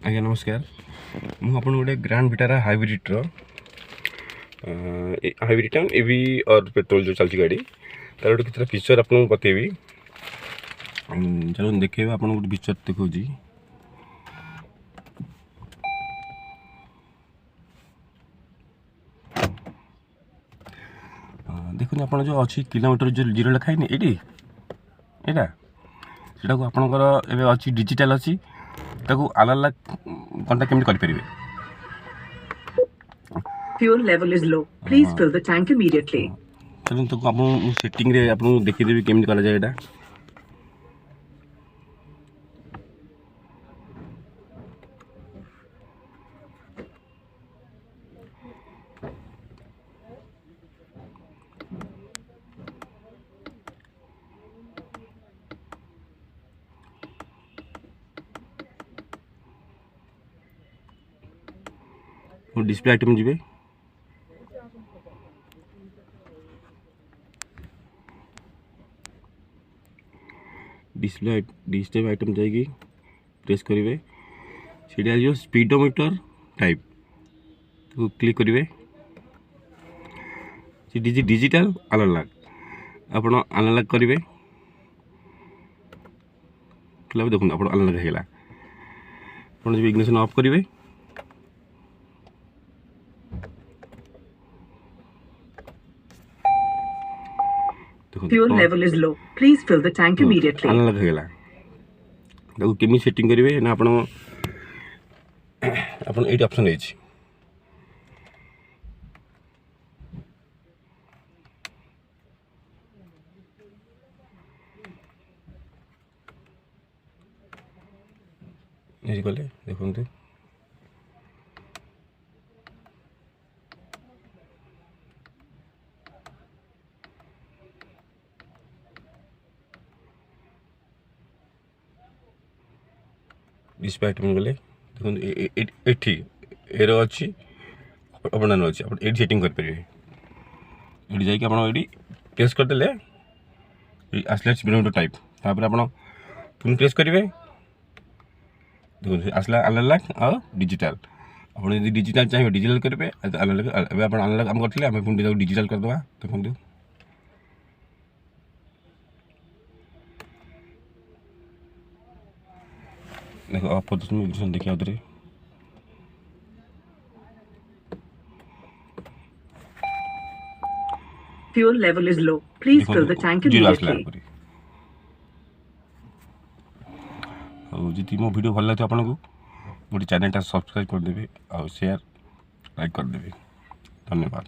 आज्ञा नमस्कार मुझे आपको गोटे ग्रांड विटारा हाइब्रिड हाइब्रिड एवी और पेट्रोल जो चलती गाड़ी तार गोटे कितना फीचर आपको बतेबी चलो देखेबे आपको गोटे फीचर देखो देखो आप जो अच्छी किलोमीटर जो जीरो लिखाई ये यहाँ को आपंकर एवं अच्छी डिजिटाल अच्छी आला आला कंटा केमती करें Fuel level is low. Please fill the tank immediately. चलो तो आपको सेटिंग रे आपको देखीदेवी केमती करा जाए यहाँ डिस्प्ले आइटम जी डिस्प्ले आइटम जाएगी प्रेस करेंगे सीटा स्पीडोमीटर टाइप तो क्लिक करेंगे डिजिटल अलार्म आप अलार्म करेंगे देखो आप अलार्म होगा आप इग्निशन ऑफ करेंगे Fuel level is low. Please fill the tank immediately. Alarm होगा देखो केमी सेटिंग करेंगे ना आपन ये ऑप्शन है गले देखते डिस्प्ले आइटम गले देखो एरो अच्छी अपना अच्छी आप सेटिंग करेंगे ये जाकि प्रेस करदे आसला स्पीडोमीटर टाइप तापर आप पुणी प्रेस करेंगे देखो आसला अलार्म आ डिजिटल आप डिजिटल चाहिए डिजिटल करेंगे अलार्म आम करते आम पुणी डिजिटल करदे देखो देखो आप देखिए आउे Fuel level is low. Please fill the tank immediately. जी मो वीडियो भल लगे आपको गोटे चैनल सब्सक्राइब करदेवी और शेयर लाइक करदेवी धन्यवाद।